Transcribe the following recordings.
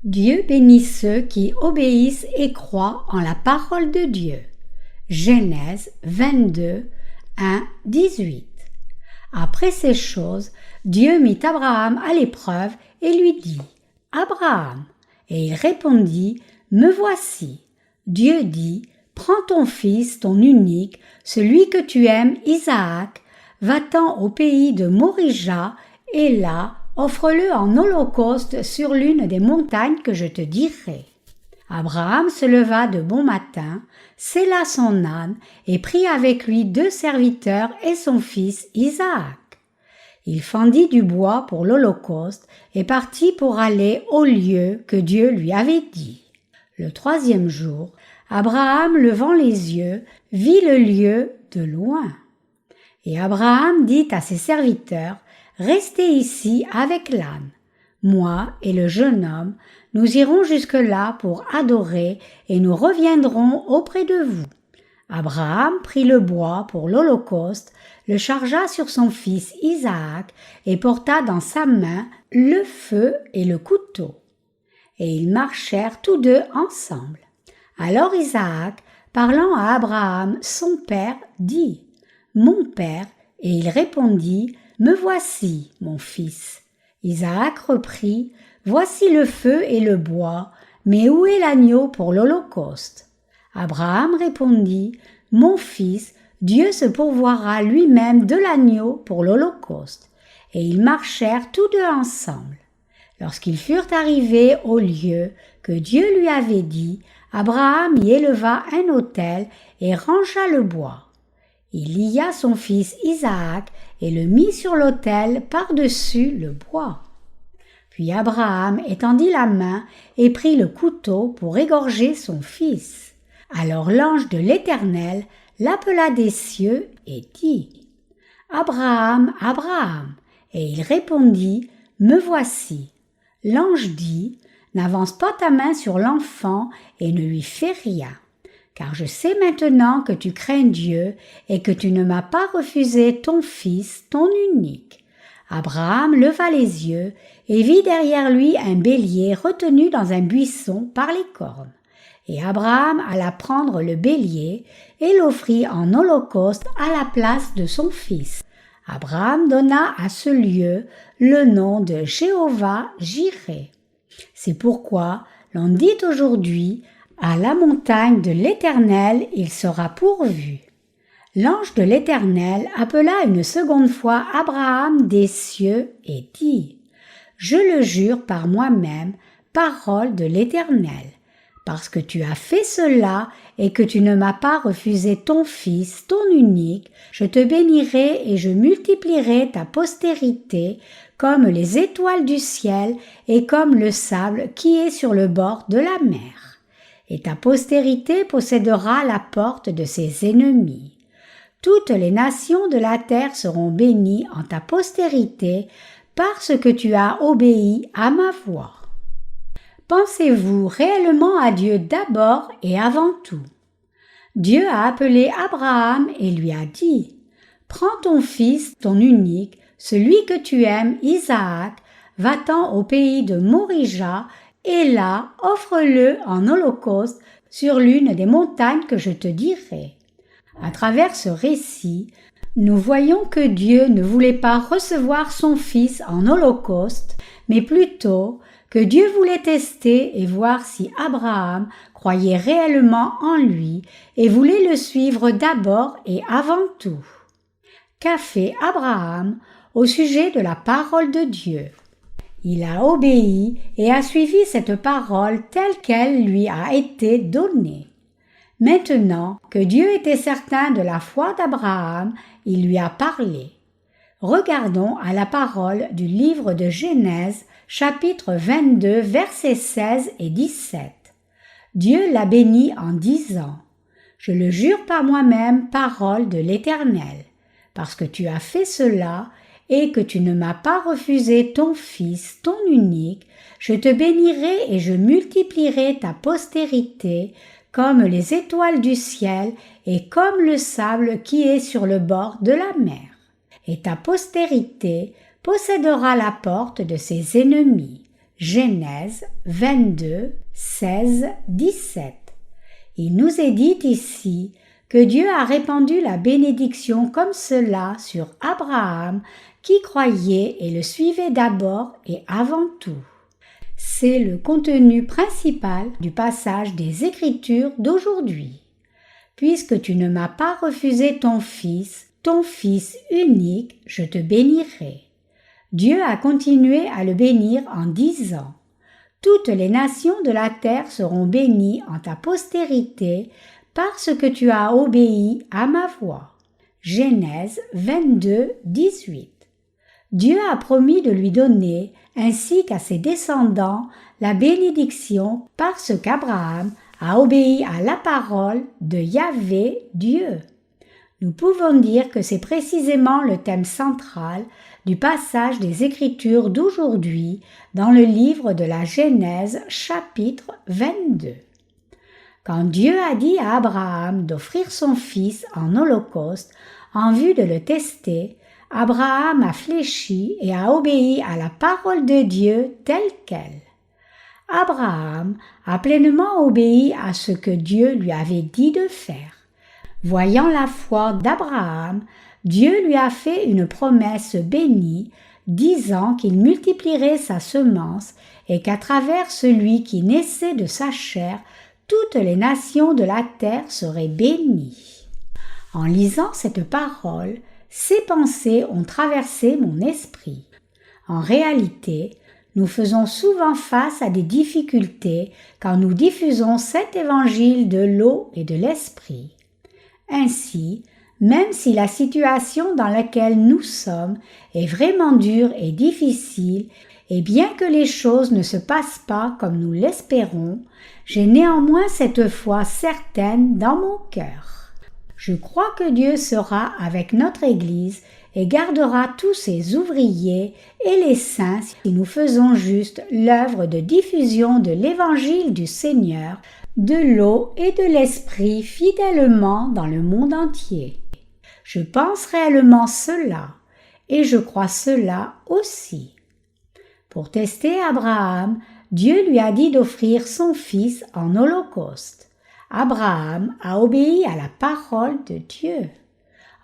Dieu bénit ceux qui obéissent et croient en la parole de Dieu. Genèse 22, 1, 18. Après ces choses, Dieu mit Abraham à l'épreuve et lui dit « Abraham !» Et il répondit « Me voici !» Dieu dit « Prends ton fils, ton unique, celui que tu aimes, Isaac, va-t'en au pays de Morija, et là, offre-le en holocauste sur l'une des montagnes que je te dirai. » Abraham se leva de bon matin, sella son âne et prit avec lui 2 serviteurs et son fils Isaac. Il fendit du bois pour l'holocauste et partit pour aller au lieu que Dieu lui avait dit. Le 3e jour, Abraham, levant les yeux, vit le lieu de loin. Et Abraham dit à ses serviteurs « Restez ici avec l'âne. Moi et le jeune homme, nous irons jusque-là pour adorer et nous reviendrons auprès de vous. » Abraham prit le bois pour l'holocauste, le chargea sur son fils Isaac et porta dans sa main le feu et le couteau. Et ils marchèrent tous deux ensemble. Alors Isaac, parlant à Abraham, son père, dit « Mon père » et il répondit « Me voici, mon fils. » Isaac reprit « Voici le feu et le bois, mais où est l'agneau pour l'holocauste » Abraham répondit « Mon fils, Dieu se pourvoira lui-même de l'agneau pour l'holocauste. » Et ils marchèrent tous deux ensemble. Lorsqu'ils furent arrivés au lieu que Dieu lui avait dit, Abraham y éleva un autel et rangea le bois. Il lia son fils Isaac et le mit sur l'autel par-dessus le bois. Puis Abraham étendit la main et prit le couteau pour égorger son fils. Alors l'ange de l'Éternel l'appela des cieux et dit « Abraham, Abraham !» Et il répondit « Me voici !» L'ange dit « N'avance pas ta main sur l'enfant et ne lui fais rien, car je sais maintenant que tu crains Dieu et que tu ne m'as pas refusé ton fils, ton unique. » Abraham leva les yeux et vit derrière lui un bélier retenu dans un buisson par les cornes. Et Abraham alla prendre le bélier et l'offrit en holocauste à la place de son fils. Abraham donna à ce lieu le nom de Jéhovah-Jireh. C'est pourquoi l'on dit aujourd'hui « À la montagne de l'Éternel, il sera pourvu. » L'ange de l'Éternel appela une seconde fois Abraham des cieux et dit « Je le jure par moi-même, parole de l'Éternel, parce que tu as fait cela et que tu ne m'as pas refusé ton fils, ton unique, je te bénirai et je multiplierai ta postérité comme les étoiles du ciel et comme le sable qui est sur le bord de la mer. Et ta postérité possédera la porte de ses ennemis. Toutes les nations de la terre seront bénies en ta postérité parce que tu as obéi à ma voix. Pensez-vous réellement à Dieu d'abord et avant tout? Dieu a appelé Abraham et lui a dit « Prends ton fils, ton unique, celui que tu aimes, Isaac, va-t'en au pays de Morija, et là, offre-le en holocauste sur l'une des montagnes que je te dirai. » À travers ce récit, nous voyons que Dieu ne voulait pas recevoir son fils en holocauste, mais plutôt que Dieu voulait tester et voir si Abraham croyait réellement en lui et voulait le suivre d'abord et avant tout. Qu'a fait Abraham au sujet de la parole de Dieu? Il a obéi et a suivi cette parole telle qu'elle lui a été donnée. Maintenant que Dieu était certain de la foi d'Abraham, il lui a parlé. Regardons à la parole du livre de Genèse, chapitre 22, versets 16 et 17. Dieu l'a béni en disant « Je le jure par moi-même, parole de l'Éternel, parce que tu as fait cela et que tu ne m'as pas refusé ton fils, ton unique, je te bénirai et je multiplierai ta postérité comme les étoiles du ciel et comme le sable qui est sur le bord de la mer. Et ta postérité possédera la porte de ses ennemis. Genèse 22, 16, 17. Il nous est dit ici que Dieu a répandu la bénédiction comme cela sur Abraham qui croyait et le suivait d'abord et avant tout. C'est le contenu principal du passage des Écritures d'aujourd'hui. Puisque tu ne m'as pas refusé ton fils unique, je te bénirai. Dieu a continué à le bénir en disant « Toutes les nations de la terre seront bénies en ta postérité parce que tu as obéi à ma voix. » Genèse 22, 18. Dieu a promis de lui donner, ainsi qu'à ses descendants, la bénédiction parce qu'Abraham a obéi à la parole de Yahvé Dieu. Nous pouvons dire que c'est précisément le thème central du passage des Écritures d'aujourd'hui dans le livre de la Genèse chapitre 22. Quand Dieu a dit à Abraham d'offrir son fils en holocauste en vue de le tester, Abraham a fléchi et a obéi à la parole de Dieu telle qu'elle. Abraham a pleinement obéi à ce que Dieu lui avait dit de faire. Voyant la foi d'Abraham, Dieu lui a fait une promesse bénie, disant qu'il multiplierait sa semence et qu'à travers celui qui naissait de sa chair, toutes les nations de la terre seraient bénies. En lisant cette parole, ces pensées ont traversé mon esprit. En réalité, nous faisons souvent face à des difficultés quand nous diffusons cet évangile de l'eau et de l'esprit. Ainsi, même si la situation dans laquelle nous sommes est vraiment dure et difficile, et bien que les choses ne se passent pas comme nous l'espérons, j'ai néanmoins cette foi certaine dans mon cœur. Je crois que Dieu sera avec notre Église et gardera tous ses ouvriers et les saints si nous faisons juste l'œuvre de diffusion de l'Évangile du Seigneur, de l'eau et de l'Esprit fidèlement dans le monde entier. Je pense réellement cela et je crois cela aussi. Pour tester Abraham, Dieu lui a dit d'offrir son fils en holocauste. Abraham a obéi à la parole de Dieu.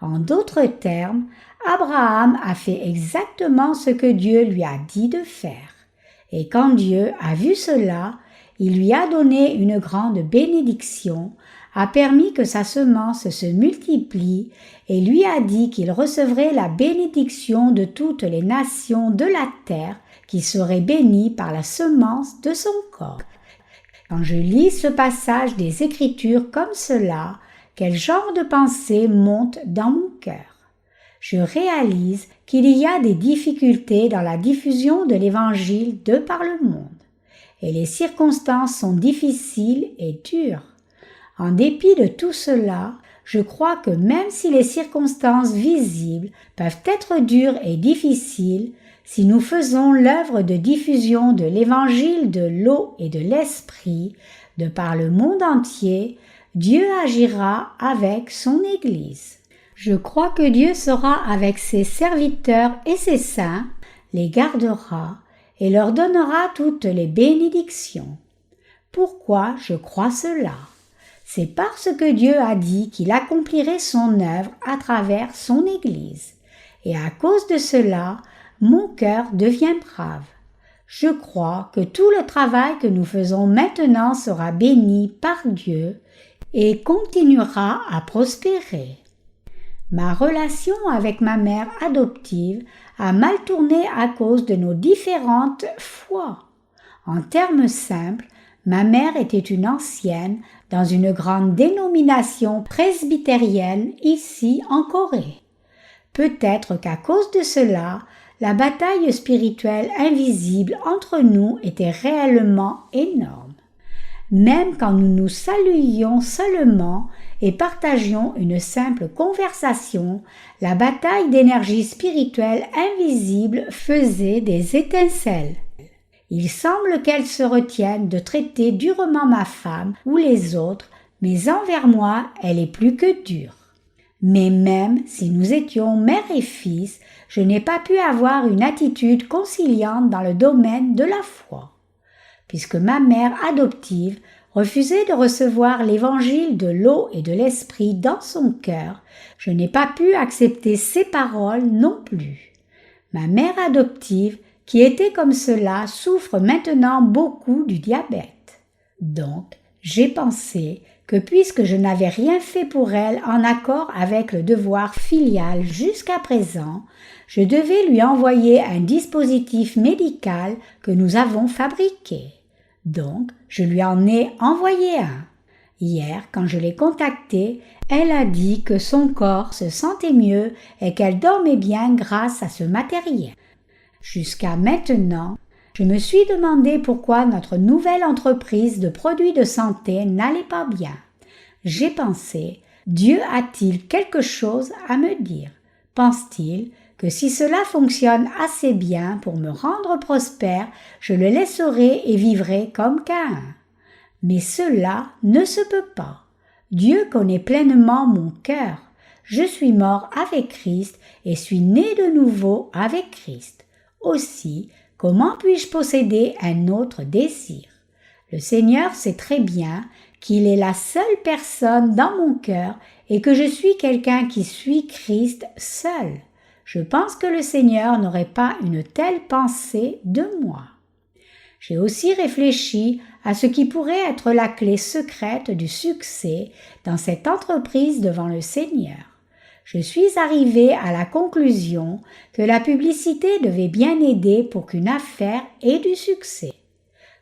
En d'autres termes, Abraham a fait exactement ce que Dieu lui a dit de faire. Et quand Dieu a vu cela, il lui a donné une grande bénédiction, a permis que sa semence se multiplie et lui a dit qu'il recevrait la bénédiction de toutes les nations de la terre qui seraient bénies par la semence de son corps. Quand je lis ce passage des Écritures comme cela, quel genre de pensée monte dans mon cœur? Je réalise qu'il y a des difficultés dans la diffusion de l'Évangile de par le monde. Et les circonstances sont difficiles et dures. En dépit de tout cela, je crois que même si les circonstances visibles peuvent être dures et difficiles, si nous faisons l'œuvre de diffusion de l'Évangile de l'eau et de l'Esprit de par le monde entier, Dieu agira avec son Église. Je crois que Dieu sera avec ses serviteurs et ses saints, les gardera et leur donnera toutes les bénédictions. Pourquoi je crois cela? C'est parce que Dieu a dit qu'il accomplirait son œuvre à travers son Église. Et à cause de cela, mon cœur devient brave. Je crois que tout le travail que nous faisons maintenant sera béni par Dieu et continuera à prospérer. Ma relation avec ma mère adoptive a mal tourné à cause de nos différentes foi. En termes simples, ma mère était une ancienne dans une grande dénomination presbytérienne ici en Corée. Peut-être qu'à cause de cela, la bataille spirituelle invisible entre nous était réellement énorme. Même quand nous nous saluions seulement et partagions une simple conversation, la bataille d'énergie spirituelle invisible faisait des étincelles. Il semble qu'elle se retienne de traiter durement ma femme ou les autres, mais envers moi, elle est plus que dure. Mais même si nous étions mère et fils, je n'ai pas pu avoir une attitude conciliante dans le domaine de la foi. Puisque ma mère adoptive refusait de recevoir l'évangile de l'eau et de l'esprit dans son cœur, je n'ai pas pu accepter ses paroles non plus. Ma mère adoptive, qui était comme cela, souffre maintenant beaucoup du diabète. Donc, j'ai pensé que puisque je n'avais rien fait pour elle en accord avec le devoir filial jusqu'à présent, je devais lui envoyer un dispositif médical que nous avons fabriqué. Donc, je lui en ai envoyé un. Hier, quand je l'ai contactée, elle a dit que son corps se sentait mieux et qu'elle dormait bien grâce à ce matériel. Jusqu'à maintenant, je me suis demandé pourquoi notre nouvelle entreprise de produits de santé n'allait pas bien. J'ai pensé, Dieu a-t-il quelque chose à me dire? Pense-t-il que si cela fonctionne assez bien pour me rendre prospère, je le laisserai et vivrai comme Caïn? Mais cela ne se peut pas. Dieu connaît pleinement mon cœur. Je suis mort avec Christ et suis né de nouveau avec Christ. Aussi, comment puis-je posséder un autre désir? Le Seigneur sait très bien qu'il est la seule personne dans mon cœur et que je suis quelqu'un qui suit Christ seul. Je pense que le Seigneur n'aurait pas une telle pensée de moi. J'ai aussi réfléchi à ce qui pourrait être la clé secrète du succès dans cette entreprise devant le Seigneur. Je suis arrivée à la conclusion que la publicité devait bien aider pour qu'une affaire ait du succès.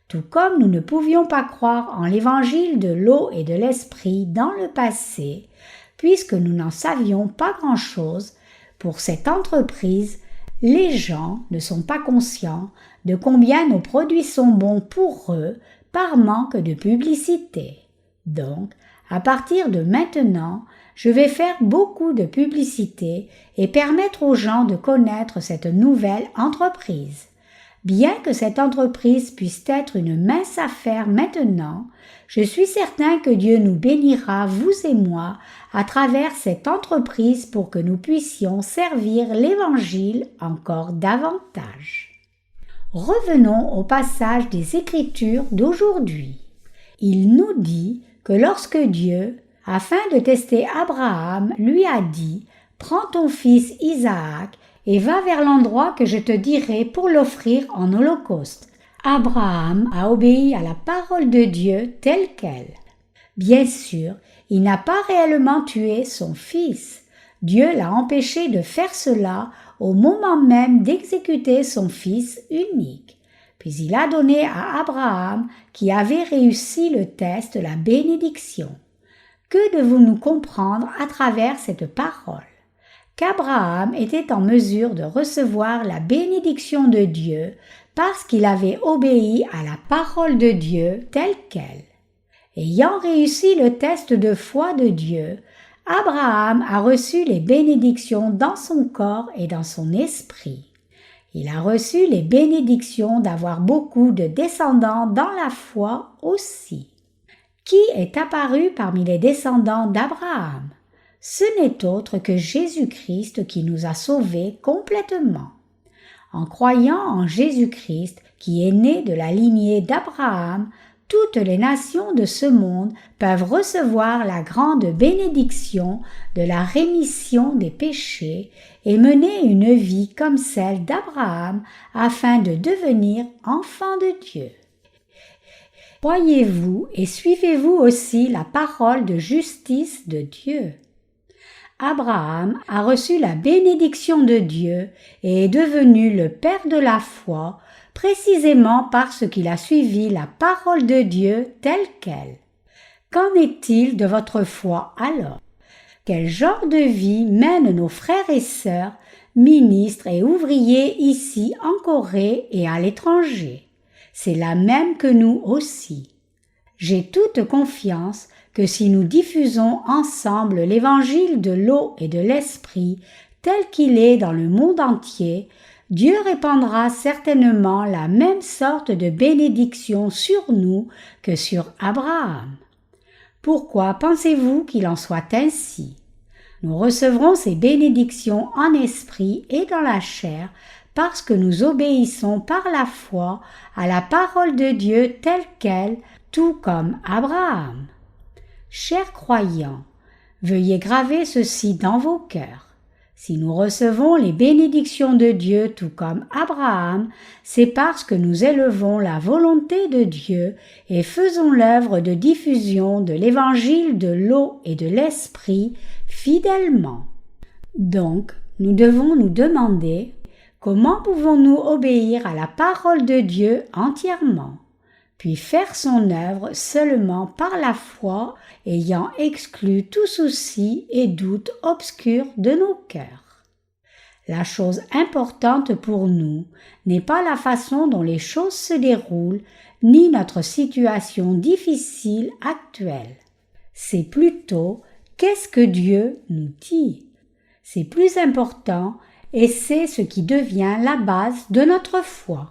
Tout comme nous ne pouvions pas croire en l'évangile de l'eau et de l'esprit dans le passé, puisque nous n'en savions pas grand-chose, pour cette entreprise, les gens ne sont pas conscients de combien nos produits sont bons pour eux par manque de publicité. Donc, à partir de maintenant, je vais faire beaucoup de publicité et permettre aux gens de connaître cette nouvelle entreprise. Bien que cette entreprise puisse être une mince affaire maintenant, je suis certain que Dieu nous bénira, vous et moi, à travers cette entreprise pour que nous puissions servir l'Évangile encore davantage. Revenons au passage des Écritures d'aujourd'hui. Il nous dit que lorsque Dieu, afin de tester Abraham, lui a dit « Prends ton fils Isaac et va vers l'endroit que je te dirai pour l'offrir en holocauste. » Abraham a obéi à la parole de Dieu telle qu'elle. Bien sûr, il n'a pas réellement tué son fils. Dieu l'a empêché de faire cela au moment même d'exécuter son fils unique. Puis il a donné à Abraham, qui avait réussi le test, la bénédiction. Que devons-nous comprendre à travers cette parole? Qu'Abraham était en mesure de recevoir la bénédiction de Dieu parce qu'il avait obéi à la parole de Dieu telle qu'elle. Ayant réussi le test de foi de Dieu, Abraham a reçu les bénédictions dans son corps et dans son esprit. Il a reçu les bénédictions d'avoir beaucoup de descendants dans la foi aussi. Qui est apparu parmi les descendants d'Abraham? Ce n'est autre que Jésus-Christ qui nous a sauvés complètement. En croyant en Jésus-Christ, qui est né de la lignée d'Abraham, toutes les nations de ce monde peuvent recevoir la grande bénédiction de la rémission des péchés et mener une vie comme celle d'Abraham afin de devenir enfants de Dieu. Croyez-vous et suivez-vous aussi la parole de justice de Dieu? Abraham a reçu la bénédiction de Dieu et est devenu le père de la foi, précisément parce qu'il a suivi la parole de Dieu telle qu'elle. Qu'en est-il de votre foi alors? Quel genre de vie mènent nos frères et sœurs, ministres et ouvriers ici en Corée et à l'étranger? C'est la même que nous aussi. J'ai toute confiance que si nous diffusons ensemble l'évangile de l'eau et de l'esprit tel qu'il est dans le monde entier, Dieu répandra certainement la même sorte de bénédiction sur nous que sur Abraham. Pourquoi pensez-vous qu'il en soit ainsi? Nous recevrons ces bénédictions en esprit et dans la chair parce que nous obéissons par la foi à la parole de Dieu telle qu'elle, tout comme Abraham. Chers croyants, veuillez graver ceci dans vos cœurs. Si nous recevons les bénédictions de Dieu tout comme Abraham, c'est parce que nous élevons la volonté de Dieu et faisons l'œuvre de diffusion de l'évangile de l'eau et de l'esprit fidèlement. Donc, nous devons nous demander comment pouvons-nous obéir à la parole de Dieu entièrement, puis faire son œuvre seulement par la foi, ayant exclu tout souci et doute obscur de nos cœurs. La chose importante pour nous n'est pas la façon dont les choses se déroulent, ni notre situation difficile actuelle. C'est plutôt qu'est-ce que Dieu nous dit. C'est plus important et c'est ce qui devient la base de notre foi.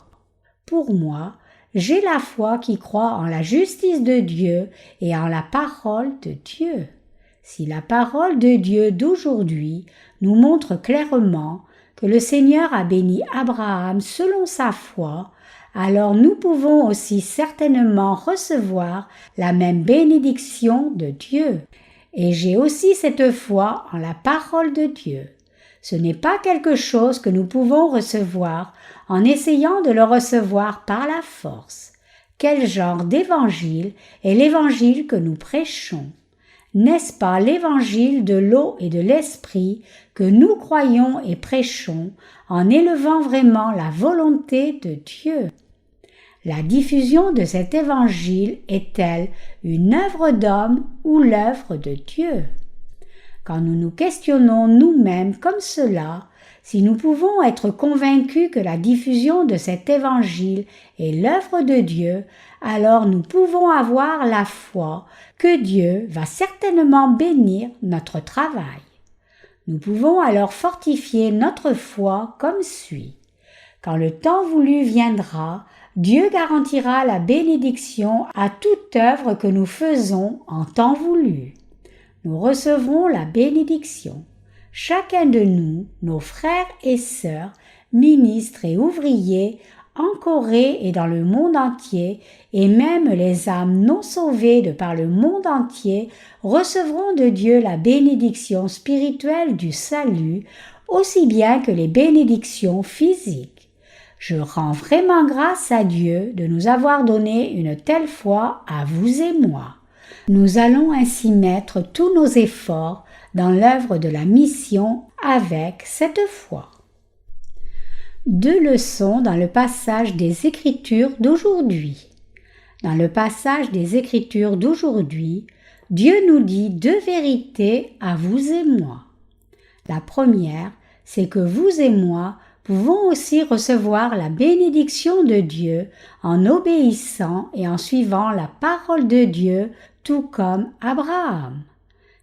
Pour moi, j'ai la foi qui croit en la justice de Dieu et en la parole de Dieu. Si la parole de Dieu d'aujourd'hui nous montre clairement que le Seigneur a béni Abraham selon sa foi, alors nous pouvons aussi certainement recevoir la même bénédiction de Dieu. Et j'ai aussi cette foi en la parole de Dieu. Ce n'est pas quelque chose que nous pouvons recevoir en essayant de le recevoir par la force. Quel genre d'évangile est l'évangile que nous prêchons? N'est-ce pas l'évangile de l'eau et de l'esprit que nous croyons et prêchons en élevant vraiment la volonté de Dieu? La diffusion de cet évangile est-elle une œuvre d'homme ou l'œuvre de Dieu? Quand nous nous questionnons nous-mêmes comme cela, si nous pouvons être convaincus que la diffusion de cet évangile est l'œuvre de Dieu, alors nous pouvons avoir la foi que Dieu va certainement bénir notre travail. Nous pouvons alors fortifier notre foi comme suit. Quand le temps voulu viendra, Dieu garantira la bénédiction à toute œuvre que nous faisons en temps voulu. Nous recevrons la bénédiction. Chacun de nous, nos frères et sœurs, ministres et ouvriers, en Corée et dans le monde entier, et même les âmes non sauvées de par le monde entier, recevront de Dieu la bénédiction spirituelle du salut, aussi bien que les bénédictions physiques. Je rends vraiment grâce à Dieu de nous avoir donné une telle foi à vous et moi. Nous allons ainsi mettre tous nos efforts dans l'œuvre de la mission avec cette foi. 2 leçons dans le passage des Écritures d'aujourd'hui. Dans le passage des Écritures d'aujourd'hui, Dieu nous dit 2 vérités à vous et moi. La première, c'est que vous et moi pouvons aussi recevoir la bénédiction de Dieu en obéissant et en suivant la parole de Dieu, tout comme Abraham.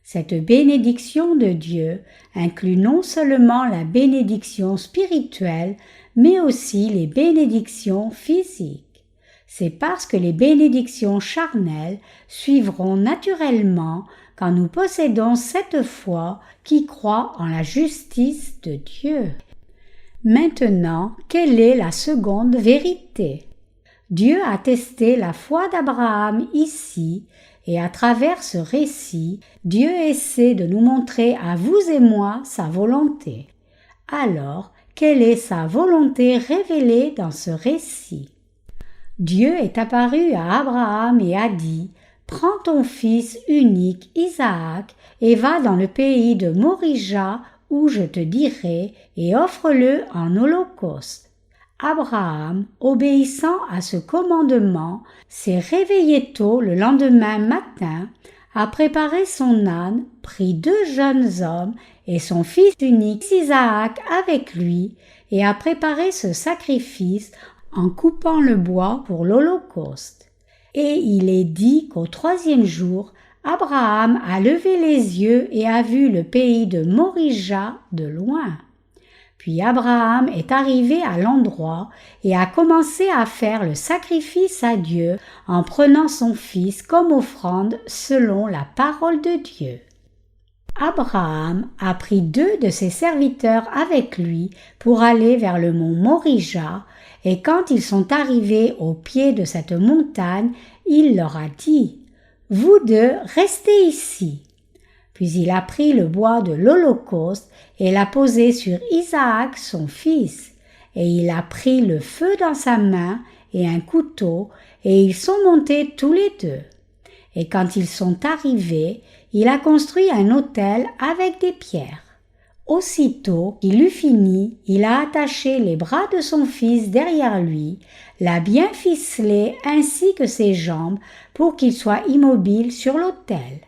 Cette bénédiction de Dieu inclut non seulement la bénédiction spirituelle, mais aussi les bénédictions physiques. C'est parce que les bénédictions charnelles suivront naturellement quand nous possédons cette foi qui croit en la justice de Dieu. Maintenant, quelle est la seconde vérité? Dieu a testé la foi d'Abraham ici, et à travers ce récit, Dieu essaie de nous montrer à vous et moi sa volonté. Alors, quelle est sa volonté révélée dans ce récit? Dieu est apparu à Abraham et a dit « Prends ton fils unique Isaac et va dans le pays de Morija où je te dirai et offre-le en holocauste. » Abraham, obéissant à ce commandement, s'est réveillé tôt le lendemain matin, a préparé son âne, pris 2 jeunes hommes et son fils unique Isaac avec lui, et a préparé ce sacrifice en coupant le bois pour l'holocauste. Et il est dit qu'au 3e jour, Abraham a levé les yeux et a vu le pays de Morija de loin. Puis Abraham est arrivé à l'endroit et a commencé à faire le sacrifice à Dieu en prenant son fils comme offrande selon la parole de Dieu. Abraham a pris 2 de ses serviteurs avec lui pour aller vers le mont Morija, et quand ils sont arrivés au pied de cette montagne, il leur a dit « Vous 2, restez ici ». Puis il a pris le bois de l'Holocauste et l'a posé sur Isaac son fils, et il a pris le feu dans sa main et un couteau, et ils sont montés tous les 2. Et quand ils sont arrivés, il a construit un autel avec des pierres. Aussitôt qu'il eut fini, il a attaché les bras de son fils derrière lui, l'a bien ficelé ainsi que ses jambes pour qu'il soit immobile sur l'autel.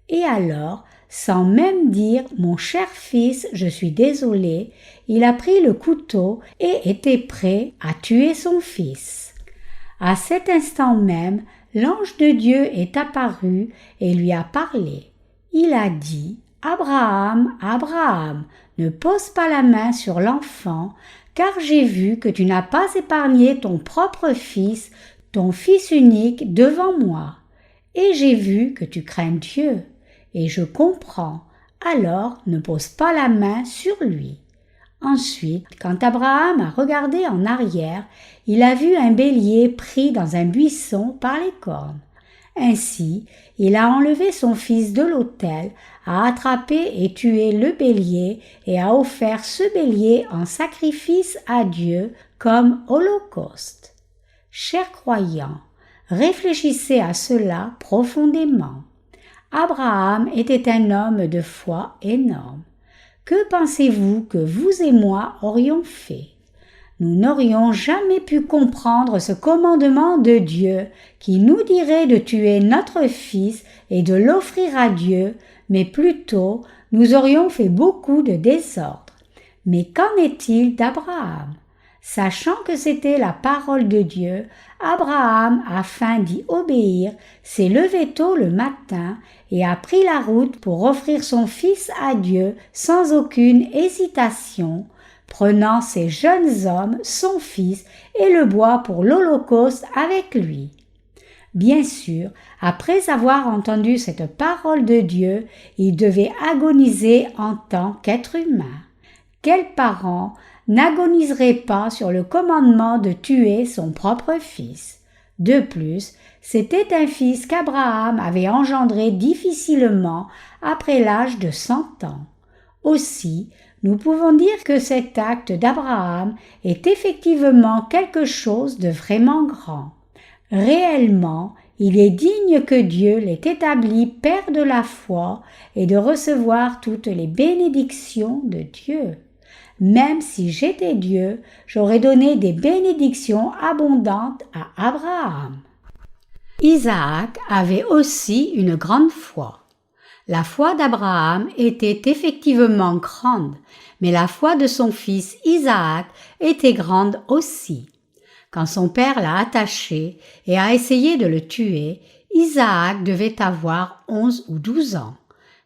Et alors, sans même dire « Mon cher fils, je suis désolé », il a pris le couteau et était prêt à tuer son fils. À cet instant même, l'ange de Dieu est apparu et lui a parlé. Il a dit « Abraham, Abraham, ne pose pas la main sur l'enfant, car j'ai vu que tu n'as pas épargné ton propre fils, ton fils unique, devant moi. Et j'ai vu que tu crains Dieu, et je comprends, alors ne pose pas la main sur lui. » Ensuite, quand Abraham a regardé en arrière, il a vu un bélier pris dans un buisson par les cornes. Ainsi, il a enlevé son fils de l'autel, a attrapé et tué le bélier et a offert ce bélier en sacrifice à Dieu comme holocauste. Chers croyants, réfléchissez à cela profondément. Abraham était un homme de foi énorme. Que pensez-vous que vous et moi aurions fait? Nous n'aurions jamais pu comprendre ce commandement de Dieu qui nous dirait de tuer notre fils et de l'offrir à Dieu, mais plutôt nous aurions fait beaucoup de désordre. Mais qu'en est-il d'Abraham? Sachant que c'était la parole de Dieu, Abraham, afin d'y obéir, s'est levé tôt le matin et a pris la route pour offrir son fils à Dieu sans aucune hésitation, prenant ses jeunes hommes, son fils et le bois pour l'Holocauste avec lui. Bien sûr, après avoir entendu cette parole de Dieu, il devait agoniser en tant qu'être humain. Quel parent n'agoniserait pas sur le commandement de tuer son propre fils? De plus, c'était un fils qu'Abraham avait engendré difficilement après l'âge de 100 ans. Aussi, nous pouvons dire que cet acte d'Abraham est effectivement quelque chose de vraiment grand. Réellement, il est digne que Dieu l'ait établi père de la foi et de recevoir toutes les bénédictions de Dieu. Même si j'étais Dieu, j'aurais donné des bénédictions abondantes à Abraham. Isaac avait aussi une grande foi. La foi d'Abraham était effectivement grande, mais la foi de son fils Isaac était grande aussi. Quand son père l'a attaché et a essayé de le tuer, Isaac devait avoir 11 ou 12 ans.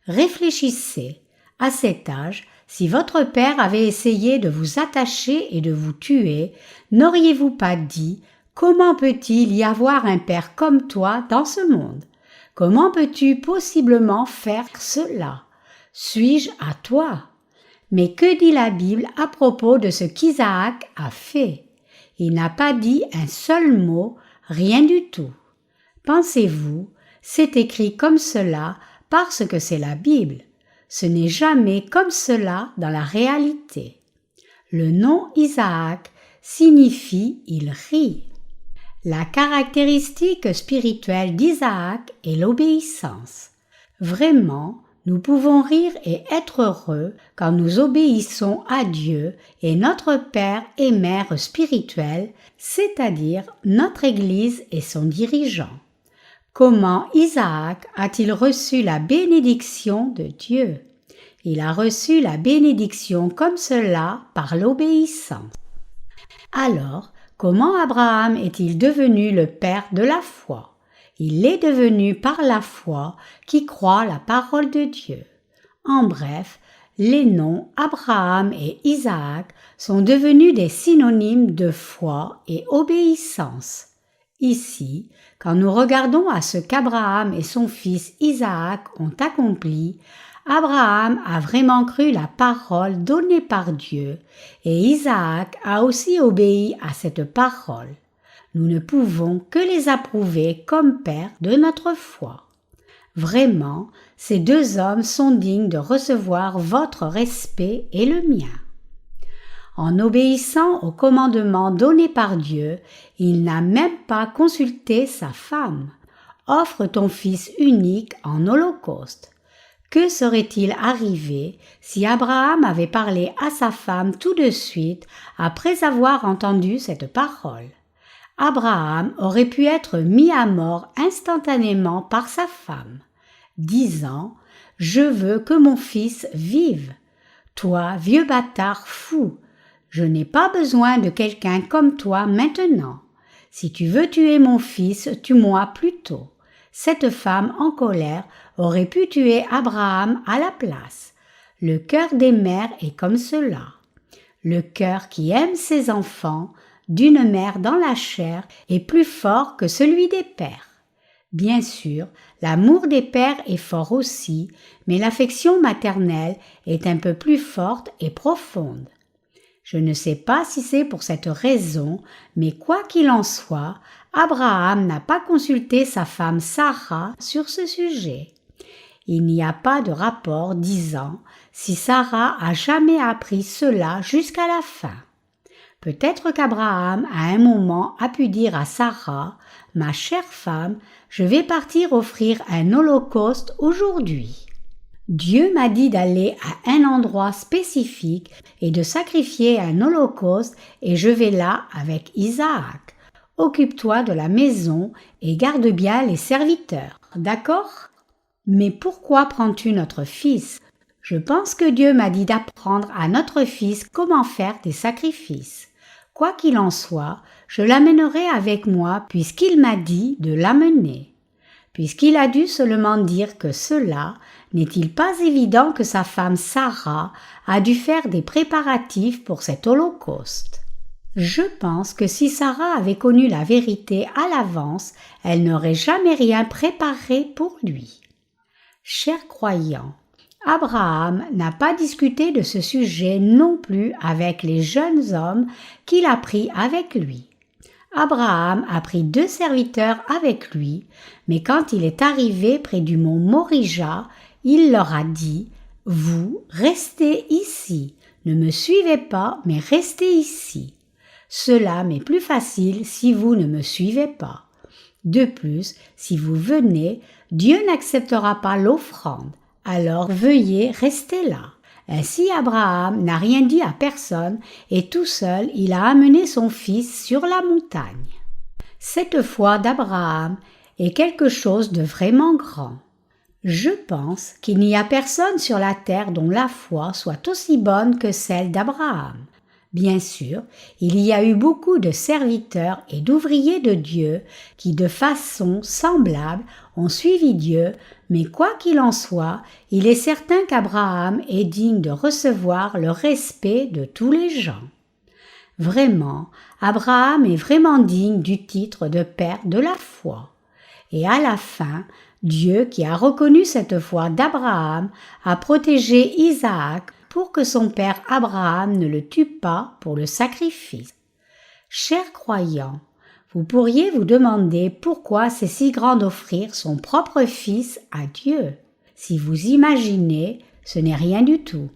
Réfléchissez, à cet âge, si votre père avait essayé de vous attacher et de vous tuer, n'auriez-vous pas dit « Comment peut-il y avoir un père comme toi dans ce monde? Comment peux-tu possiblement faire cela? Suis-je à toi ?» Mais que dit la Bible à propos de ce qu'Isaac a fait? Il n'a pas dit un seul mot, rien du tout. Pensez-vous, c'est écrit comme cela parce que c'est la Bible. Ce n'est jamais comme cela dans la réalité. Le nom Isaac signifie « il rit ». La caractéristique spirituelle d'Isaac est l'obéissance. Vraiment, nous pouvons rire et être heureux quand nous obéissons à Dieu et notre Père et Mère spirituel, c'est-à-dire notre Église et son dirigeant. Comment Isaac a-t-il reçu la bénédiction de Dieu? Il a reçu la bénédiction comme cela par l'obéissance. Alors, comment Abraham est-il devenu le père de la foi? Il l'est devenu par la foi qui croit la parole de Dieu. En bref, les noms Abraham et Isaac sont devenus des synonymes de foi et obéissance. Ici, quand nous regardons à ce qu'Abraham et son fils Isaac ont accompli, Abraham a vraiment cru la parole donnée par Dieu et Isaac a aussi obéi à cette parole. Nous ne pouvons que les approuver comme pères de notre foi. Vraiment, ces deux hommes sont dignes de recevoir votre respect et le mien. En obéissant au commandement donné par Dieu, il n'a même pas consulté sa femme. Offre ton fils unique en holocauste. Que serait-il arrivé si Abraham avait parlé à sa femme tout de suite après avoir entendu cette parole? Abraham aurait pu être mis à mort instantanément par sa femme, disant « Je veux que mon fils vive. Toi, vieux bâtard fou, je n'ai pas besoin de quelqu'un comme toi maintenant. Si tu veux tuer mon fils, tue-moi plutôt. » Cette femme en colère aurait pu tuer Abraham à la place. Le cœur des mères est comme cela. Le cœur qui aime ses enfants, d'une mère dans la chair, est plus fort que celui des pères. Bien sûr, l'amour des pères est fort aussi, mais l'affection maternelle est un peu plus forte et profonde. Je ne sais pas si c'est pour cette raison, mais quoi qu'il en soit, Abraham n'a pas consulté sa femme Sarah sur ce sujet. Il n'y a pas de rapport disant si Sarah a jamais appris cela jusqu'à la fin. Peut-être qu'Abraham à un moment a pu dire à Sarah « Ma chère femme, je vais partir offrir un holocauste aujourd'hui. » Dieu m'a dit d'aller à un endroit spécifique et de sacrifier un holocauste et je vais là avec Isaac. Occupe-toi de la maison et garde bien les serviteurs, d'accord? Mais pourquoi prends-tu notre fils? Je pense que Dieu m'a dit d'apprendre à notre fils comment faire des sacrifices. Quoi qu'il en soit, je l'amènerai avec moi puisqu'il m'a dit de l'amener. Puisqu'il a dû seulement dire que cela, n'est-il pas évident que sa femme Sarah a dû faire des préparatifs pour cet holocauste? Je pense que si Sarah avait connu la vérité à l'avance, elle n'aurait jamais rien préparé pour lui. Chers croyants, Abraham n'a pas discuté de ce sujet non plus avec les jeunes hommes qu'il a pris avec lui. Abraham a pris 2 serviteurs avec lui, mais quand il est arrivé près du mont Morija, il leur a dit « Vous, restez ici, ne me suivez pas, mais restez ici. Cela m'est plus facile si vous ne me suivez pas. De plus, si vous venez, Dieu n'acceptera pas l'offrande, alors veuillez rester là. » Ainsi Abraham n'a rien dit à personne et tout seul il a amené son fils sur la montagne. Cette foi d'Abraham est quelque chose de vraiment grand. Je pense qu'il n'y a personne sur la terre dont la foi soit aussi bonne que celle d'Abraham. Bien sûr, il y a eu beaucoup de serviteurs et d'ouvriers de Dieu qui, de façon semblable, ont suivi Dieu, mais quoi qu'il en soit, il est certain qu'Abraham est digne de recevoir le respect de tous les gens. Vraiment, Abraham est vraiment digne du titre de père de la foi. Et à la fin, Dieu, qui a reconnu cette foi d'Abraham, a protégé Isaac pour que son père Abraham ne le tue pas pour le sacrifice. Chers croyants, vous pourriez vous demander pourquoi c'est si grand d'offrir son propre fils à Dieu. Si vous imaginez, ce n'est rien du tout.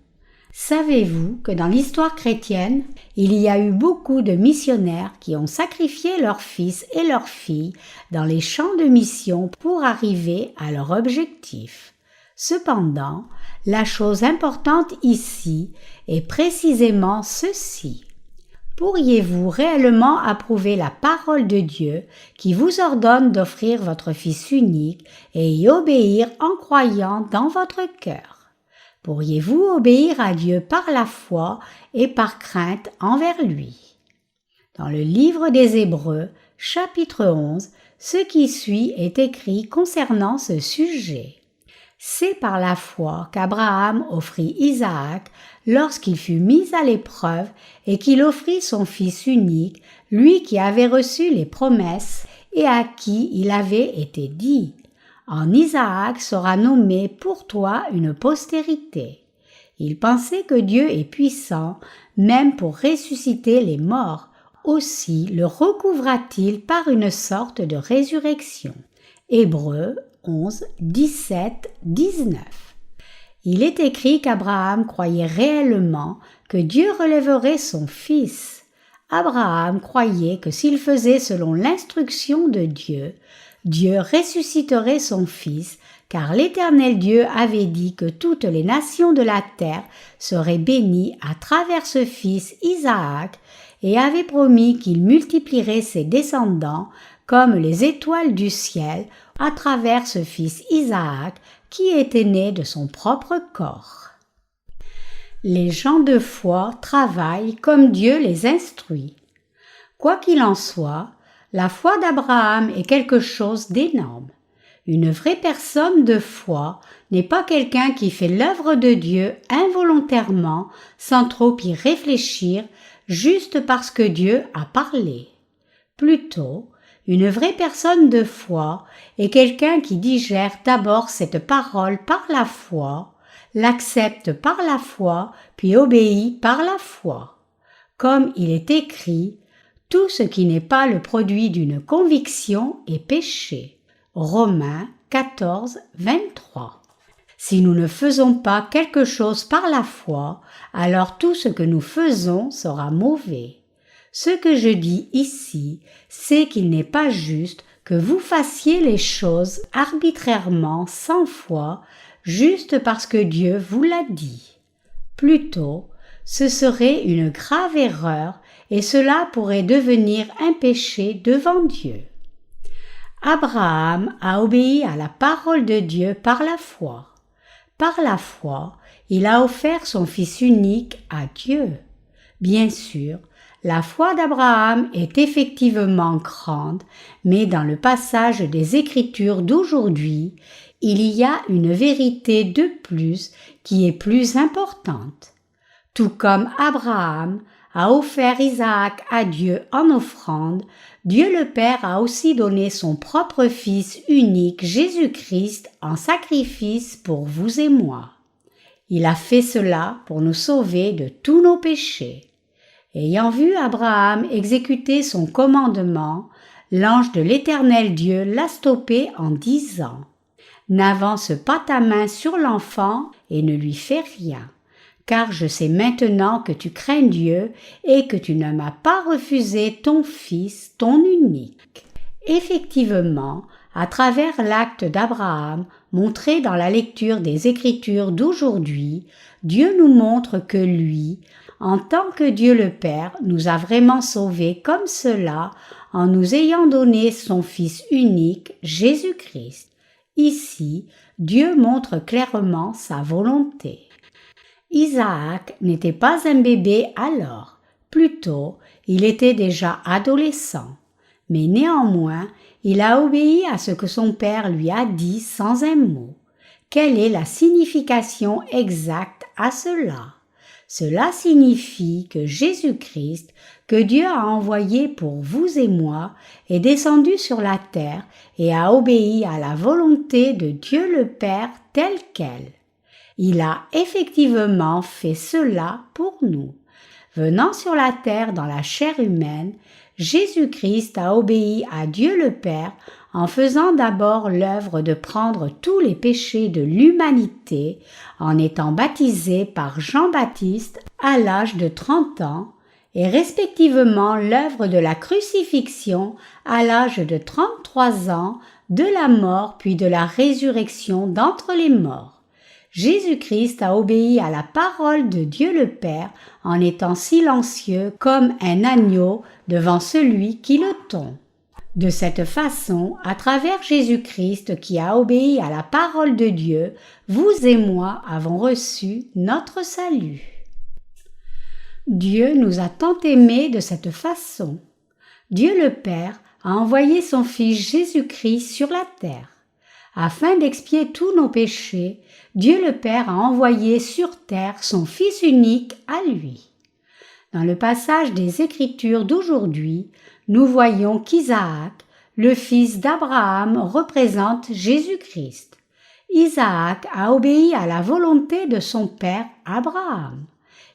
Savez-vous que dans l'histoire chrétienne, il y a eu beaucoup de missionnaires qui ont sacrifié leurs fils et leurs filles dans les champs de mission pour arriver à leur objectif? Cependant, la chose importante ici est précisément ceci. Pourriez-vous réellement approuver la parole de Dieu qui vous ordonne d'offrir votre Fils unique et y obéir en croyant dans votre cœur? Pourriez-vous obéir à Dieu par la foi et par crainte envers lui? Dans le livre des Hébreux, chapitre 11, ce qui suit est écrit concernant ce sujet. C'est par la foi qu'Abraham offrit Isaac lorsqu'il fut mis à l'épreuve et qu'il offrit son fils unique, lui qui avait reçu les promesses et à qui il avait été dit En Isaac sera nommée pour toi une postérité. Il pensait que Dieu est puissant, même pour ressusciter les morts. Aussi le recouvra-t-il par une sorte de résurrection. Hébreux 11, 17, 19. Il est écrit qu'Abraham croyait réellement que Dieu relèverait son fils. Abraham croyait que s'il faisait selon l'instruction de Dieu, Dieu ressusciterait son fils, car l'Éternel Dieu avait dit que toutes les nations de la terre seraient bénies à travers ce fils Isaac, et avait promis qu'il multiplierait ses descendants comme les étoiles du ciel à travers ce fils Isaac qui était né de son propre corps. Les gens de foi travaillent comme Dieu les instruit. Quoi qu'il en soit, la foi d'Abraham est quelque chose d'énorme. Une vraie personne de foi n'est pas quelqu'un qui fait l'œuvre de Dieu involontairement, sans trop y réfléchir, juste parce que Dieu a parlé. Plutôt, une vraie personne de foi est quelqu'un qui digère d'abord cette parole par la foi, l'accepte par la foi, puis obéit par la foi. Comme il est écrit, tout ce qui n'est pas le produit d'une conviction est péché. Romains 14, 23. Si nous ne faisons pas quelque chose par la foi, alors tout ce que nous faisons sera mauvais. Ce que je dis ici, c'est qu'il n'est pas juste que vous fassiez les choses arbitrairement sans foi, juste parce que Dieu vous l'a dit. Plutôt, ce serait une grave erreur et cela pourrait devenir un péché devant Dieu. Abraham a obéi à la parole de Dieu par la foi. Par la foi, il a offert son Fils unique à Dieu. Bien sûr, la foi d'Abraham est effectivement grande, mais dans le passage des Écritures d'aujourd'hui, il y a une vérité de plus qui est plus importante. Tout comme Abraham a offert Isaac à Dieu en offrande, Dieu le Père a aussi donné son propre Fils unique Jésus-Christ en sacrifice pour vous et moi. Il a fait cela pour nous sauver de tous nos péchés. Ayant vu Abraham exécuter son commandement, l'ange de l'Éternel Dieu l'a stoppé en disant « N'avance pas ta main sur l'enfant et ne lui fais rien. Car je sais maintenant que tu crains Dieu et que tu ne m'as pas refusé ton Fils, ton unique. » Effectivement, à travers l'acte d'Abraham, montré dans la lecture des Écritures d'aujourd'hui, Dieu nous montre que lui, en tant que Dieu le Père, nous a vraiment sauvés comme cela en nous ayant donné son Fils unique, Jésus-Christ. Ici, Dieu montre clairement sa volonté. Isaac n'était pas un bébé alors, plutôt il était déjà adolescent. Mais néanmoins, il a obéi à ce que son père lui a dit sans un mot. Quelle est la signification exacte à cela? Cela signifie que Jésus-Christ, que Dieu a envoyé pour vous et moi, est descendu sur la terre et a obéi à la volonté de Dieu le Père telle qu'elle. Il a effectivement fait cela pour nous. Venant sur la terre dans la chair humaine, Jésus-Christ a obéi à Dieu le Père en faisant d'abord l'œuvre de prendre tous les péchés de l'humanité en étant baptisé par Jean-Baptiste à l'âge de 30 ans et respectivement l'œuvre de la crucifixion à l'âge de 33 ans, de la mort puis de la résurrection d'entre les morts. Jésus-Christ a obéi à la parole de Dieu le Père en étant silencieux comme un agneau devant celui qui le tond. De cette façon, à travers Jésus-Christ qui a obéi à la parole de Dieu, vous et moi avons reçu notre salut. Dieu nous a tant aimés de cette façon. Dieu le Père a envoyé son Fils Jésus-Christ sur la terre. Afin d'expier tous nos péchés, Dieu le Père a envoyé sur terre son Fils unique à lui. Dans le passage des Écritures d'aujourd'hui, nous voyons qu'Isaac, le fils d'Abraham, représente Jésus-Christ. Isaac a obéi à la volonté de son père Abraham.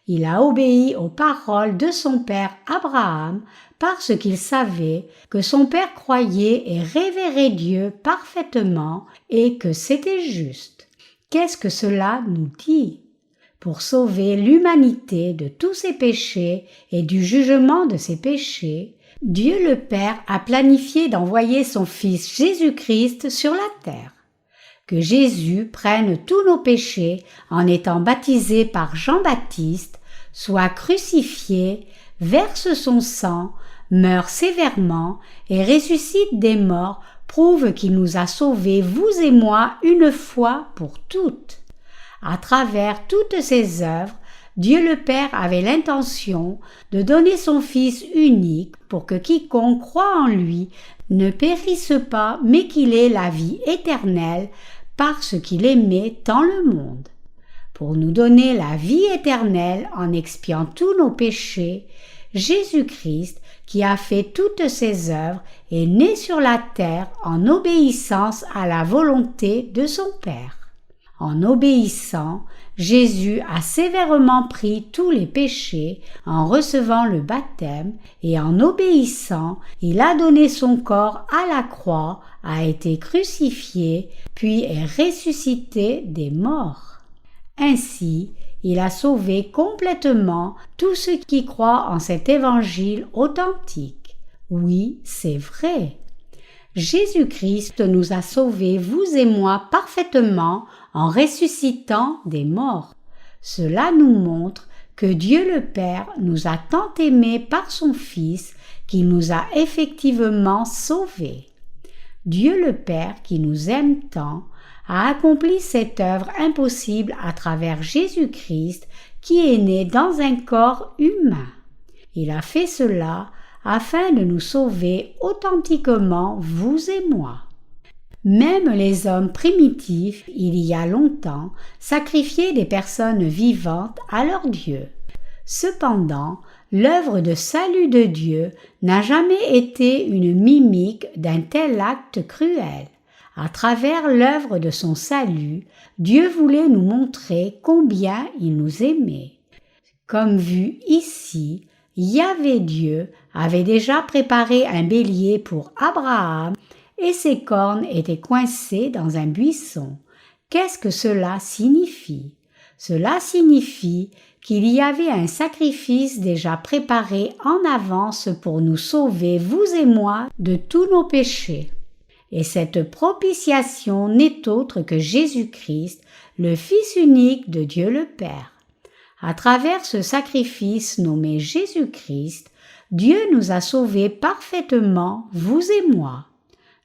Il a obéi aux paroles de son père Abraham parce qu'il savait que son père croyait et révérait Dieu parfaitement et que c'était juste. Qu'est-ce que cela nous dit? Pour sauver l'humanité de tous ses péchés et du jugement de ses péchés, Dieu le Père a planifié d'envoyer son Fils Jésus-Christ sur la terre. Que Jésus prenne tous nos péchés en étant baptisé par Jean-Baptiste, soit crucifié, verse son sang, meurt sévèrement et ressuscite des morts prouve qu'il nous a sauvés, vous et moi, une fois pour toutes. À travers toutes ses œuvres, Dieu le Père avait l'intention de donner son Fils unique pour que quiconque croit en lui ne périsse pas mais qu'il ait la vie éternelle parce qu'il aimait tant le monde. Pour nous donner la vie éternelle en expiant tous nos péchés, Jésus-Christ, qui a fait toutes ses œuvres, est né sur la terre en obéissance à la volonté de son Père. En obéissant, Jésus a sévèrement pris tous les péchés en recevant le baptême et en obéissant, il a donné son corps à la croix, a été crucifié, puis est ressuscité des morts. Ainsi, il a sauvé complètement tous ceux qui croient en cet évangile authentique. Oui, c'est vrai. Jésus-Christ nous a sauvés, vous et moi, parfaitement en ressuscitant des morts. Cela nous montre que Dieu le Père nous a tant aimés par son Fils qu'il nous a effectivement sauvés. Dieu le Père, qui nous aime tant, a accompli cette œuvre impossible à travers Jésus-Christ qui est né dans un corps humain. Il a fait cela afin de nous sauver authentiquement, vous et moi. Même les hommes primitifs, il y a longtemps, sacrifiaient des personnes vivantes à leur Dieu. Cependant, l'œuvre de salut de Dieu n'a jamais été une mimique d'un tel acte cruel. À travers l'œuvre de son salut, Dieu voulait nous montrer combien il nous aimait. Comme vu ici, Yahvé Dieu avait déjà préparé un bélier pour Abraham et ses cornes étaient coincées dans un buisson. Qu'est-ce que cela signifie? Cela signifie qu'il y avait un sacrifice déjà préparé en avance pour nous sauver, vous et moi, de tous nos péchés. Et cette propitiation n'est autre que Jésus-Christ, le Fils unique de Dieu le Père. À travers ce sacrifice nommé Jésus-Christ, Dieu nous a sauvés parfaitement, vous et moi.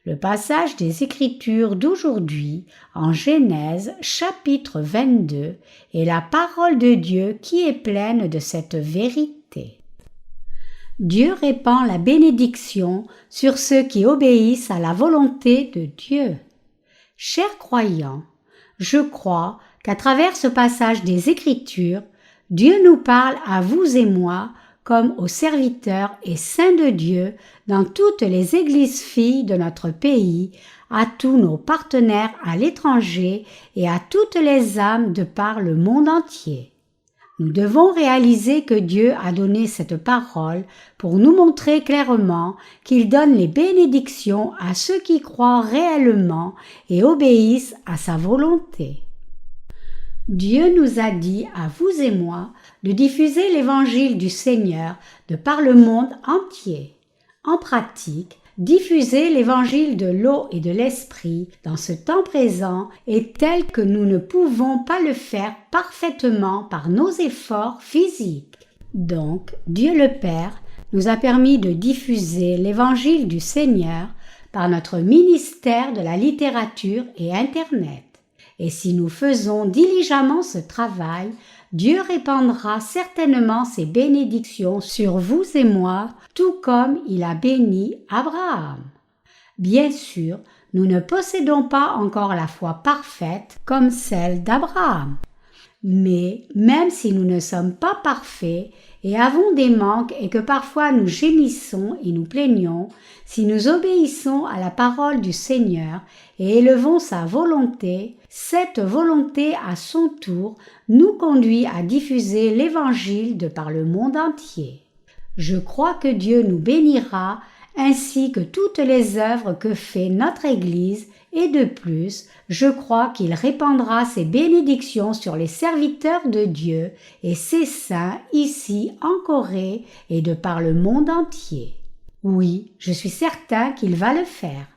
Le passage des Écritures d'aujourd'hui, en Genèse chapitre 22, est la parole de Dieu qui est pleine de cette vérité. Dieu répand la bénédiction sur ceux qui obéissent à la volonté de Dieu. Chers croyants, je crois qu'à travers ce passage des Écritures, Dieu nous parle à vous et moi comme aux serviteurs et saints de Dieu dans toutes les églises filles de notre pays, à tous nos partenaires à l'étranger et à toutes les âmes de par le monde entier. Nous devons réaliser que Dieu a donné cette parole pour nous montrer clairement qu'il donne les bénédictions à ceux qui croient réellement et obéissent à sa volonté. Dieu nous a dit, à vous et moi, de diffuser l'évangile du Seigneur de par le monde entier. En pratique, diffuser l'évangile de l'eau et de l'esprit dans ce temps présent est tel que nous ne pouvons pas le faire parfaitement par nos efforts physiques. Donc, Dieu le Père nous a permis de diffuser l'évangile du Seigneur par notre ministère de la littérature et Internet. Et si nous faisons diligemment ce travail, Dieu répandra certainement ses bénédictions sur vous et moi, tout comme il a béni Abraham. Bien sûr, nous ne possédons pas encore la foi parfaite comme celle d'Abraham. Mais même si nous ne sommes pas parfaits et avons des manques et que parfois nous gémissons et nous plaignons, si nous obéissons à la parole du Seigneur et élevons sa volonté, cette volonté à son tour nous conduit à diffuser l'Évangile de par le monde entier. Je crois que Dieu nous bénira ainsi que toutes les œuvres que fait notre Église et de plus, je crois qu'il répandra ses bénédictions sur les serviteurs de Dieu et ses saints ici en Corée et de par le monde entier. Oui, je suis certain qu'il va le faire.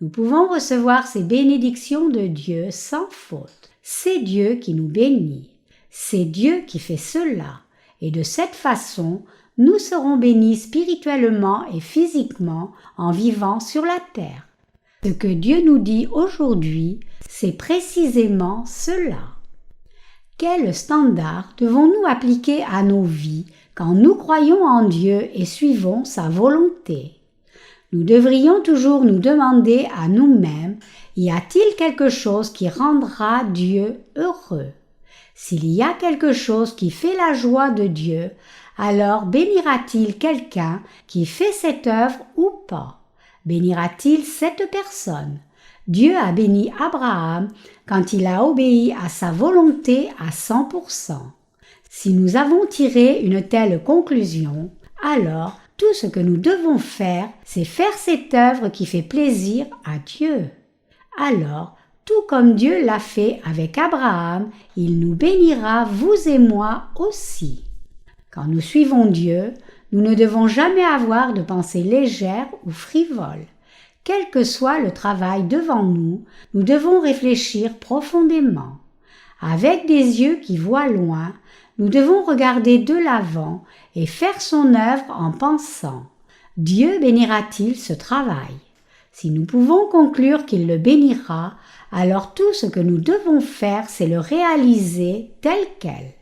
Nous pouvons recevoir ces bénédictions de Dieu sans faute. C'est Dieu qui nous bénit. C'est Dieu qui fait cela. Et de cette façon, nous serons bénis spirituellement et physiquement en vivant sur la terre. Ce que Dieu nous dit aujourd'hui, c'est précisément cela. Quel standard devons-nous appliquer à nos vies quand nous croyons en Dieu et suivons sa volonté? Nous devrions toujours nous demander à nous-mêmes, y a-t-il quelque chose qui rendra Dieu heureux? S'il y a quelque chose qui fait la joie de Dieu, alors bénira-t-il quelqu'un qui fait cette œuvre ou pas? Bénira-t-il cette personne? Dieu a béni Abraham quand il a obéi à sa volonté à 100%. Si nous avons tiré une telle conclusion, alors tout ce que nous devons faire, c'est faire cette œuvre qui fait plaisir à Dieu. Alors, tout comme Dieu l'a fait avec Abraham, il nous bénira, vous et moi aussi. Quand nous suivons Dieu, nous ne devons jamais avoir de pensées légères ou frivoles. Quel que soit le travail devant nous, nous devons réfléchir profondément. Avec des yeux qui voient loin, nous devons regarder de l'avant et faire son œuvre en pensant « Dieu bénira-t-il ce travail ?» Si nous pouvons conclure qu'il le bénira, alors tout ce que nous devons faire, c'est le réaliser tel quel.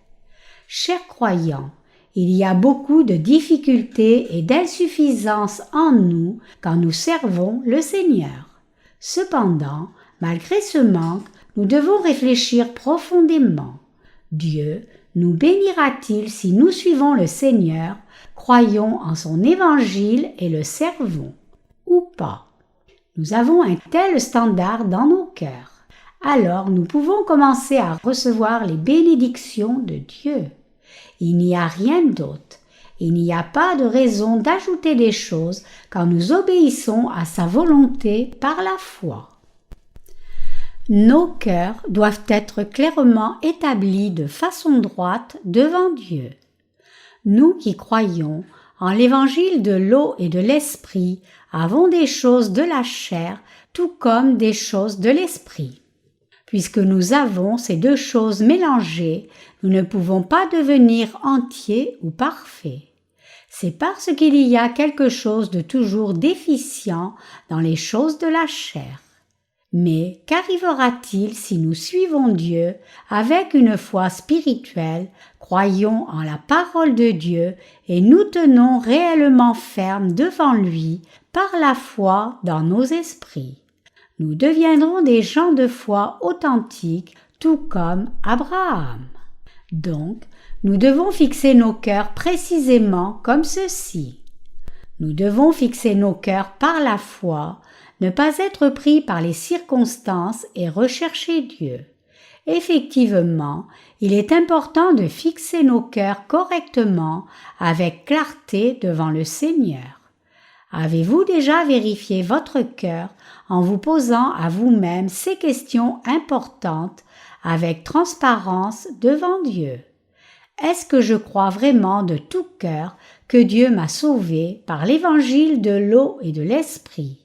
Chers croyants, il y a beaucoup de difficultés et d'insuffisances en nous quand nous servons le Seigneur. Cependant, malgré ce manque, nous devons réfléchir profondément. Dieu nous bénira-t-il si nous suivons le Seigneur, croyons en son évangile et le servons, ou pas? Nous avons un tel standard dans nos cœurs. Alors nous pouvons commencer à recevoir les bénédictions de Dieu. Il n'y a rien d'autre. Il n'y a pas de raison d'ajouter des choses quand nous obéissons à sa volonté par la foi. Nos cœurs doivent être clairement établis de façon droite devant Dieu. Nous qui croyons en l'évangile de l'eau et de l'esprit avons des choses de la chair tout comme des choses de l'esprit. Puisque nous avons ces deux choses mélangées, nous ne pouvons pas devenir entiers ou parfaits. C'est parce qu'il y a quelque chose de toujours déficient dans les choses de la chair. Mais qu'arrivera-t-il si nous suivons Dieu avec une foi spirituelle, croyons en la parole de Dieu et nous tenons réellement fermes devant lui par la foi dans nos esprits? Nous deviendrons des gens de foi authentiques, tout comme Abraham. Donc, nous devons fixer nos cœurs précisément comme ceci. Nous devons fixer nos cœurs par la foi, ne pas être pris par les circonstances et rechercher Dieu. Effectivement, il est important de fixer nos cœurs correctement avec clarté devant le Seigneur. Avez-vous déjà vérifié votre cœur en vous posant à vous-même ces questions importantes avec transparence devant Dieu? Est-ce que je crois vraiment de tout cœur que Dieu m'a sauvé par l'évangile de l'eau et de l'esprit?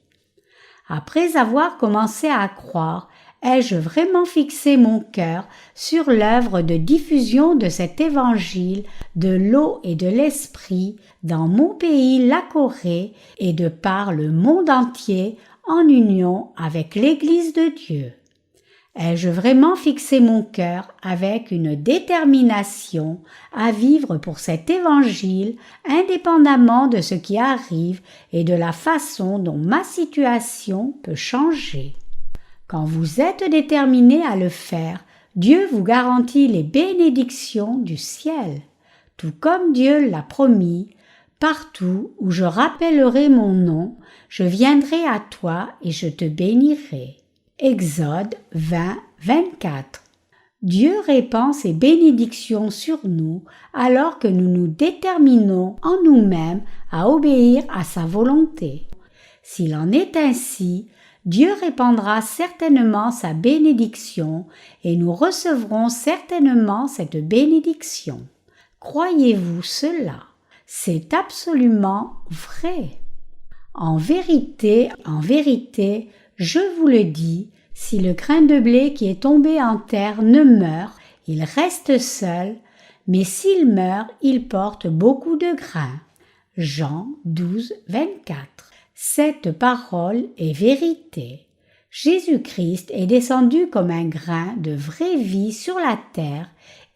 Après avoir commencé à croire, ai-je vraiment fixé mon cœur sur l'œuvre de diffusion de cet évangile de l'eau et de l'esprit dans mon pays, la Corée, et de par le monde entier en union avec l'Église de Dieu? Ai-je vraiment fixé mon cœur avec une détermination à vivre pour cet évangile indépendamment de ce qui arrive et de la façon dont ma situation peut changer? Quand vous êtes déterminé à le faire, Dieu vous garantit les bénédictions du ciel. tout comme Dieu l'a promis. Partout où je rappellerai mon nom, je viendrai à toi et je te bénirai. Exode 20, 24. Dieu répand ses bénédictions sur nous alors que nous nous déterminons en nous-mêmes à obéir à sa volonté. S'il en est ainsi, Dieu répandra certainement sa bénédiction et nous recevrons certainement cette bénédiction. Croyez-vous cela? C'est absolument vrai. En vérité, je vous le dis, si le grain de blé qui est tombé en terre ne meurt, il reste seul, mais s'il meurt, il porte beaucoup de grains. Jean 12, 24. Cette parole est vérité. Jésus-Christ est descendu comme un grain de vraie vie sur la terre,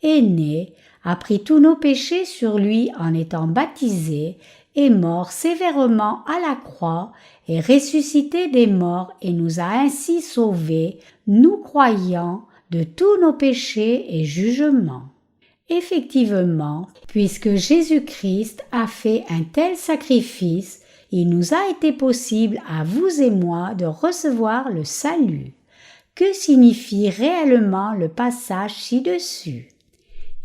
est né, a pris tous nos péchés sur lui en étant baptisé, est mort sévèrement à la croix, est ressuscité des morts et nous a ainsi sauvés, nous croyants, de tous nos péchés et jugements. Effectivement, puisque Jésus-Christ a fait un tel sacrifice, il nous a été possible à vous et moi de recevoir le salut. Que signifie réellement le passage ci-dessus?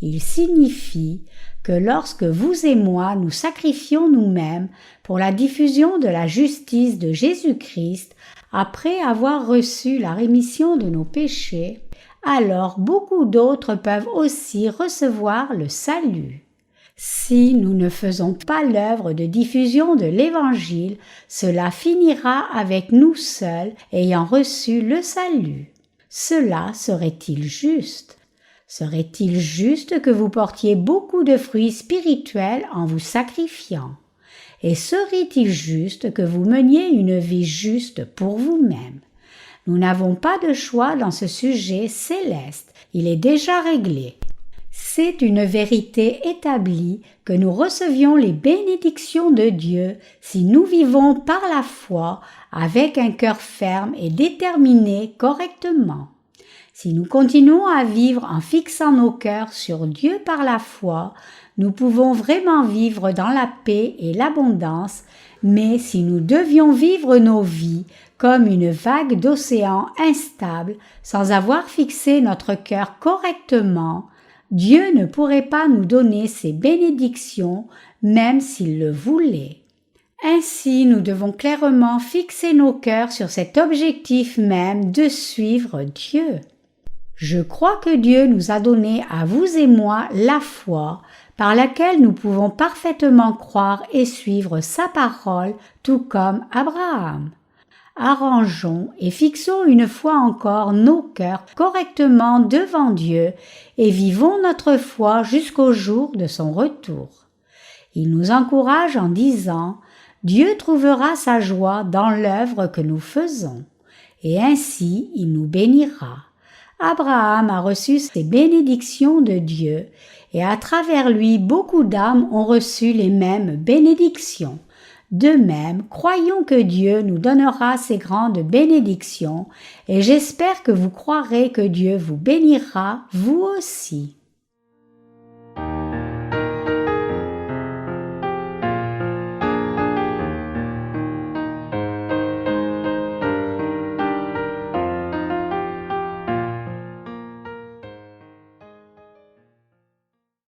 Il signifie que lorsque vous et moi nous sacrifions nous-mêmes pour la diffusion de la justice de Jésus-Christ, après avoir reçu la rémission de nos péchés, alors beaucoup d'autres peuvent aussi recevoir le salut. Si nous ne faisons pas l'œuvre de diffusion de l'Évangile, cela finira avec nous seuls ayant reçu le salut. Cela serait-il juste? Serait-il juste que vous portiez beaucoup de fruits spirituels en vous sacrifiant? Et serait-il juste que vous meniez une vie juste pour vous-même? Nous n'avons pas de choix dans ce sujet céleste, il est déjà réglé. C'est une vérité établie que nous recevions les bénédictions de Dieu si nous vivons par la foi avec un cœur ferme et déterminé correctement. Si nous continuons à vivre en fixant nos cœurs sur Dieu par la foi, nous pouvons vraiment vivre dans la paix et l'abondance, mais si nous devions vivre nos vies comme une vague d'océan instable sans avoir fixé notre cœur correctement, Dieu ne pourrait pas nous donner ses bénédictions même s'il le voulait. Ainsi, nous devons clairement fixer nos cœurs sur cet objectif même de suivre Dieu. Je crois que Dieu nous a donné à vous et moi la foi par laquelle nous pouvons parfaitement croire et suivre sa parole tout comme Abraham. Arrangeons et fixons une fois encore nos cœurs correctement devant Dieu et vivons notre foi jusqu'au jour de son retour. Il nous encourage en disant « Dieu trouvera sa joie dans l'œuvre que nous faisons, et ainsi il nous bénira. » Abraham a reçu ces bénédictions de Dieu, et à travers lui beaucoup d'âmes ont reçu les mêmes bénédictions. De même, croyons que Dieu nous donnera ces grandes bénédictions, et j'espère que vous croirez que Dieu vous bénira, vous aussi.